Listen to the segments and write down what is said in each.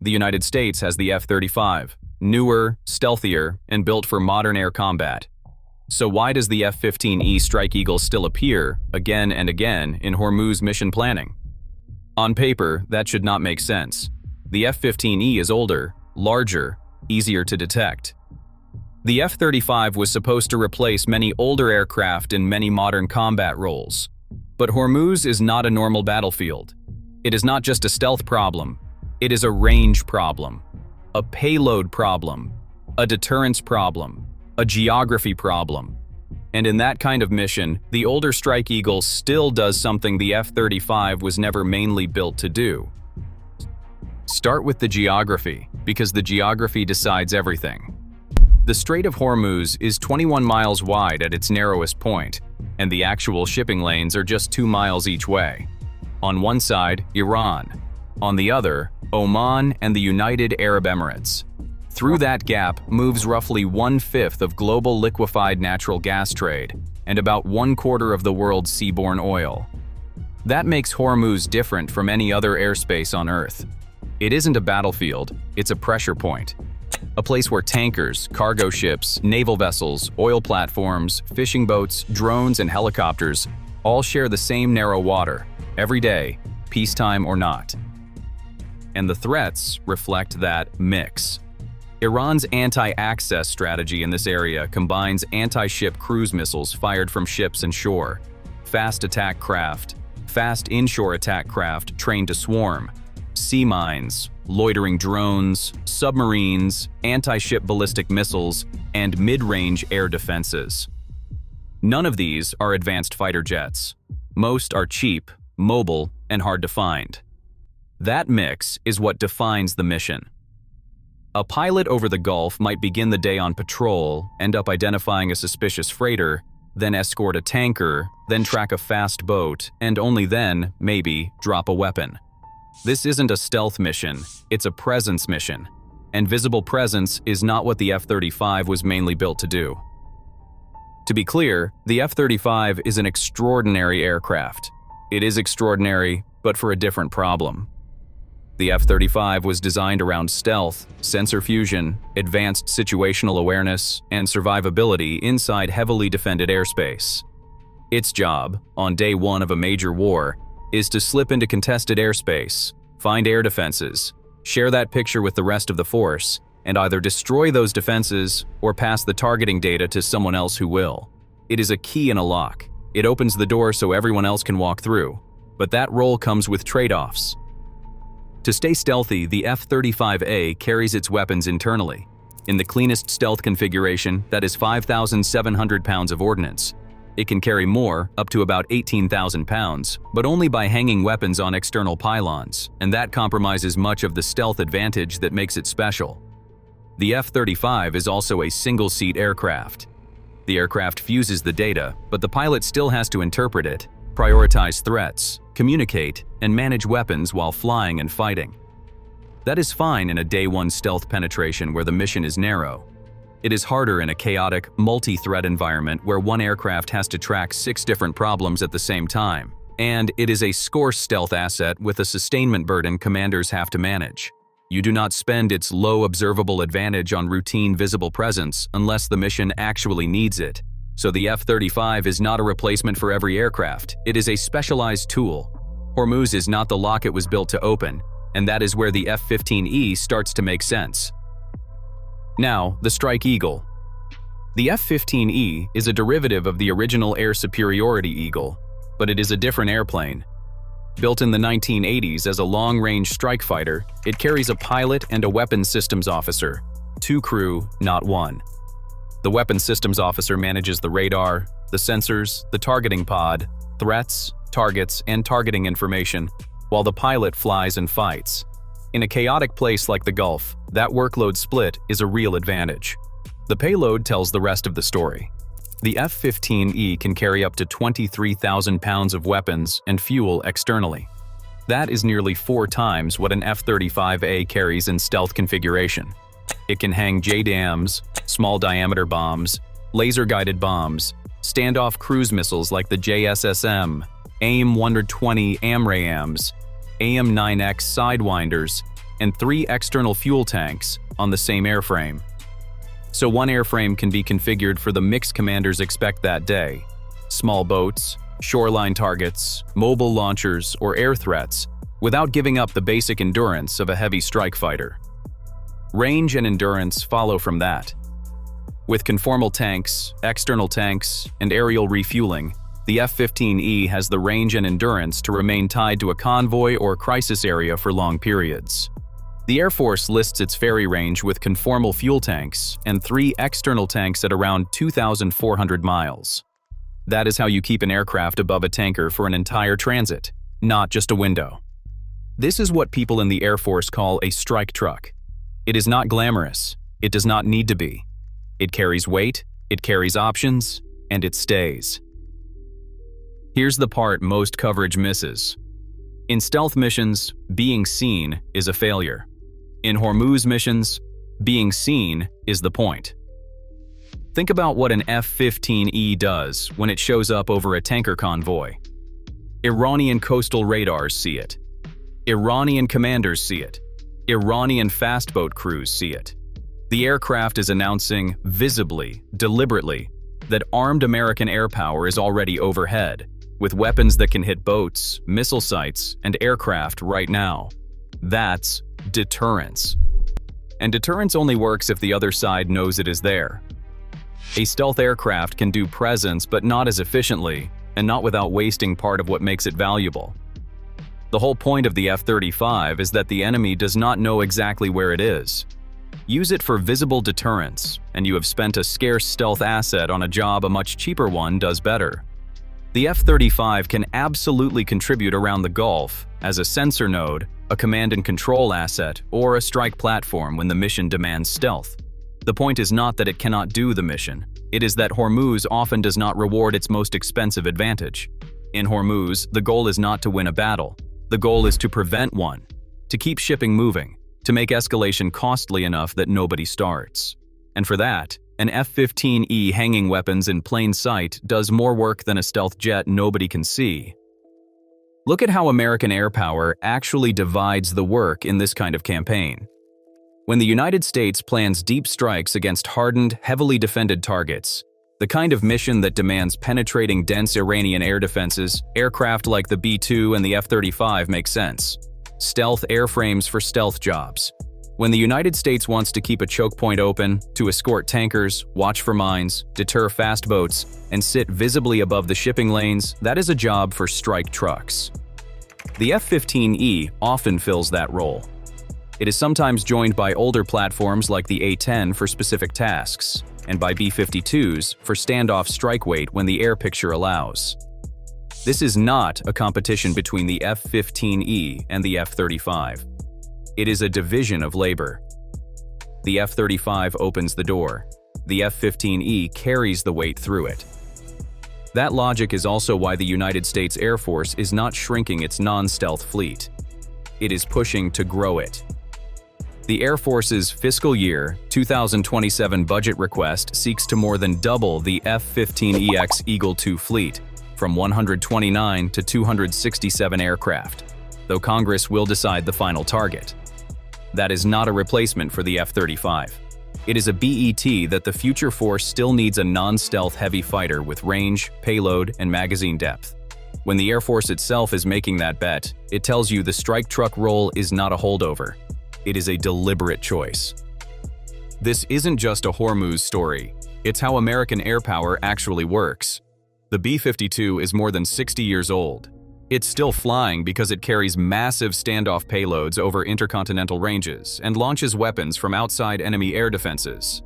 The United States has the F-35, newer, stealthier, and built for modern air combat. So why does the F-15E Strike Eagle still appear, again and again, in Hormuz mission planning? On paper, that should not make sense. The F-15E is older, larger, easier to detect. The F-35 was supposed to replace many older aircraft in many modern combat roles. But Hormuz is not a normal battlefield. It is not just a stealth problem. It is a range problem, a payload problem, a deterrence problem, a geography problem. And in that kind of mission, the older Strike Eagle still does something the F-35 was never mainly built to do. Start with the geography, because the geography decides everything. The Strait of Hormuz is 21 miles wide at its narrowest point, and the actual shipping lanes are just 2 miles each way. On one side, Iran. On the other, Oman and the United Arab Emirates. Through that gap moves roughly 1/5 of global liquefied natural gas trade and about 1/4 of the world's seaborne oil. That makes Hormuz different from any other airspace on Earth. It isn't a battlefield, it's a pressure point. A place where tankers, cargo ships, naval vessels, oil platforms, fishing boats, drones, and helicopters all share the same narrow water, every day, peacetime or not. And the threats reflect that mix. Iran's anti-access strategy in this area combines anti-ship cruise missiles fired from ships and shore, fast attack craft, fast inshore attack craft trained to swarm, sea mines, loitering drones, submarines, anti-ship ballistic missiles, and mid-range air defenses. None of these are advanced fighter jets. Most are cheap, mobile, and hard to find. That mix is what defines the mission. A pilot over the Gulf might begin the day on patrol, end up identifying a suspicious freighter, then escort a tanker, then track a fast boat, and only then, maybe, drop a weapon. This isn't a stealth mission, it's a presence mission. And visible presence is not what the F-35 was mainly built to do. To be clear, the F-35 is an extraordinary aircraft. It is extraordinary, but for a different problem. The F-35 was designed around stealth, sensor fusion, advanced situational awareness, and survivability inside heavily defended airspace. Its job, on day one of a major war, is to slip into contested airspace, find air defenses, share that picture with the rest of the force, and either destroy those defenses or pass the targeting data to someone else who will. It is a key in a lock. It opens the door so everyone else can walk through. But that role comes with trade-offs. To stay stealthy, the F-35A carries its weapons internally. In the cleanest stealth configuration, that is 5,700 pounds of ordnance. It can carry more, up to about 18,000 pounds, but only by hanging weapons on external pylons, and that compromises much of the stealth advantage that makes it special. The F-35 is also a single-seat aircraft. The aircraft fuses the data, but the pilot still has to interpret it, prioritize threats, communicate, and manage weapons while flying and fighting. That is fine in a day one stealth penetration where the mission is narrow. It is harder in a chaotic, multi-threat environment where one aircraft has to track 6 different problems at the same time. And it is a scarce stealth asset with a sustainment burden commanders have to manage. You do not spend its low observable advantage on routine visible presence unless the mission actually needs it. So the F-35 is not a replacement for every aircraft. It is a specialized tool. Hormuz is not the lock it was built to open, and that is where the F-15E starts to make sense. Now, the Strike Eagle. The F-15E is a derivative of the original air superiority Eagle, but it is a different airplane. Built in the 1980s as a long-range strike fighter, it carries a pilot and a weapons systems officer, 2 crew, not 1. The weapons systems officer manages the radar, the sensors, the targeting pod, threats, targets, and targeting information, while the pilot flies and fights. In a chaotic place like the Gulf, that workload split is a real advantage. The payload tells the rest of the story. The F-15E can carry up to 23,000 pounds of weapons and fuel externally. That is nearly 4 times what an F-35A carries in stealth configuration. It can hang JDAMs, small-diameter bombs, laser-guided bombs, standoff cruise missiles like the JSSM, AIM-120 AMRAAMs, AIM-9X Sidewinders, and 3 external fuel tanks on the same airframe. So one airframe can be configured for the mix commanders expect that day: small boats, shoreline targets, mobile launchers, or air threats, without giving up the basic endurance of a heavy strike fighter. Range and endurance follow from that. With conformal tanks, external tanks, and aerial refueling, the F-15E has the range and endurance to remain tied to a convoy or crisis area for long periods. The Air Force lists its ferry range with conformal fuel tanks and 3 external tanks at around 2,400 miles. That is how you keep an aircraft above a tanker for an entire transit, not just a window. This is what people in the Air Force call a strike truck. It is not glamorous. It does not need to be. It carries weight, it carries options, and it stays. Here's the part most coverage misses. In stealth missions, being seen is a failure. In Hormuz missions, being seen is the point. Think about what an F-15E does when it shows up over a tanker convoy. Iranian coastal radars see it. Iranian commanders see it. Iranian fastboat crews see it. The aircraft is announcing visibly, deliberately, that armed American air power is already overhead, with weapons that can hit boats, missile sites, and aircraft right now. That's deterrence. And deterrence only works if the other side knows it is there. A stealth aircraft can do presence, but not as efficiently, and not without wasting part of what makes it valuable. The whole point of the F-35 is that the enemy does not know exactly where it is. Use it for visible deterrence, and you have spent a scarce stealth asset on a job a much cheaper one does better. The F-35 can absolutely contribute around the Gulf as a sensor node, a command and control asset, or a strike platform when the mission demands stealth. The point is not that it cannot do the mission. It is that Hormuz often does not reward its most expensive advantage. In Hormuz, the goal is not to win a battle. The goal is to prevent one, to keep shipping moving, to make escalation costly enough that nobody starts. And for that, an F-15E hanging weapons in plain sight does more work than a stealth jet nobody can see. Look at how American air power actually divides the work in this kind of campaign. When the United States plans deep strikes against hardened, heavily defended targets, the kind of mission that demands penetrating dense Iranian air defenses, aircraft like the B-2 and the F-35 make sense. Stealth airframes for stealth jobs. When the United States wants to keep a choke point open, to escort tankers, watch for mines, deter fast boats, and sit visibly above the shipping lanes, that is a job for strike trucks. The F-15E often fills that role. It is sometimes joined by older platforms like the A-10 for specific tasks, and by B-52s for standoff strike weight when the air picture allows. This is not a competition between the F-15E and the F-35. It is a division of labor. The F-35 opens the door. The F-15E carries the weight through it. That logic is also why the United States Air Force is not shrinking its non-stealth fleet. It is pushing to grow it. The Air Force's fiscal year 2027 budget request seeks to more than double the F-15EX Eagle II fleet, from 129 to 267 aircraft, though Congress will decide the final target. That is not a replacement for the F-35. It is a BET that the future force still needs a non-stealth heavy fighter with range, payload, and magazine depth. When the Air Force itself is making that bet, it tells you the strike truck role is not a holdover. It is a deliberate choice. This isn't just a Hormuz story. It's how American air power actually works. The B-52 is more than 60 years old. It's still flying because it carries massive standoff payloads over intercontinental ranges and launches weapons from outside enemy air defenses.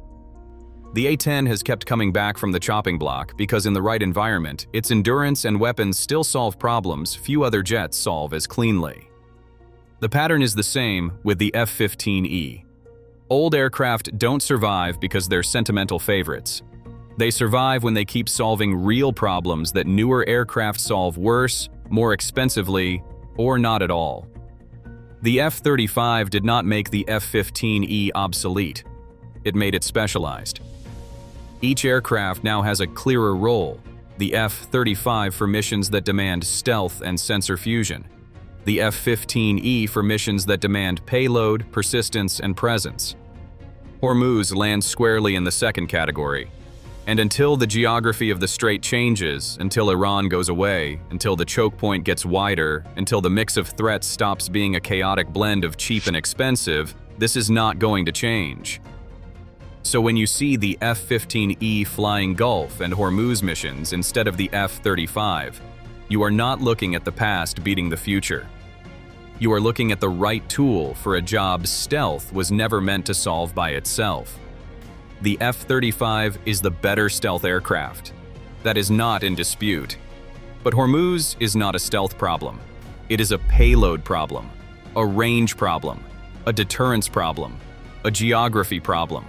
The A-10 has kept coming back from the chopping block because in the right environment, its endurance and weapons still solve problems few other jets solve as cleanly. The pattern is the same with the F-15E. Old aircraft don't survive because they're sentimental favorites. They survive when they keep solving real problems that newer aircraft solve worse, more expensively, or not at all. The F-35 did not make the F-15E obsolete. It made it specialized. Each aircraft now has a clearer role, the F-35 for missions that demand stealth and sensor fusion, The F-15E for missions that demand payload, persistence, and presence. Hormuz lands squarely in the second category. And until the geography of the strait changes, until Iran goes away, until the choke point gets wider, until the mix of threats stops being a chaotic blend of cheap and expensive, this is not going to change. So when you see the F-15E flying Gulf and Hormuz missions instead of the F-35, you are not looking at the past beating the future. You are looking at the right tool for a job stealth was never meant to solve by itself. The F-35 is the better stealth aircraft. That is not in dispute. But Hormuz is not a stealth problem. It is a payload problem, a range problem, a deterrence problem, a geography problem.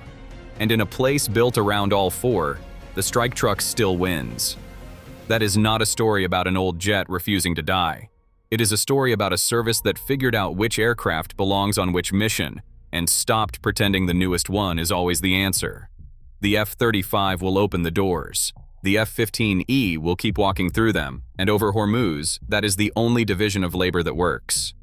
And in a place built around all four, the strike truck still wins. That is not a story about an old jet refusing to die. It is a story about a service that figured out which aircraft belongs on which mission, and stopped pretending the newest one is always the answer. The F-35 will open the doors. The F-15E will keep walking through them, and over Hormuz, that is the only division of labor that works.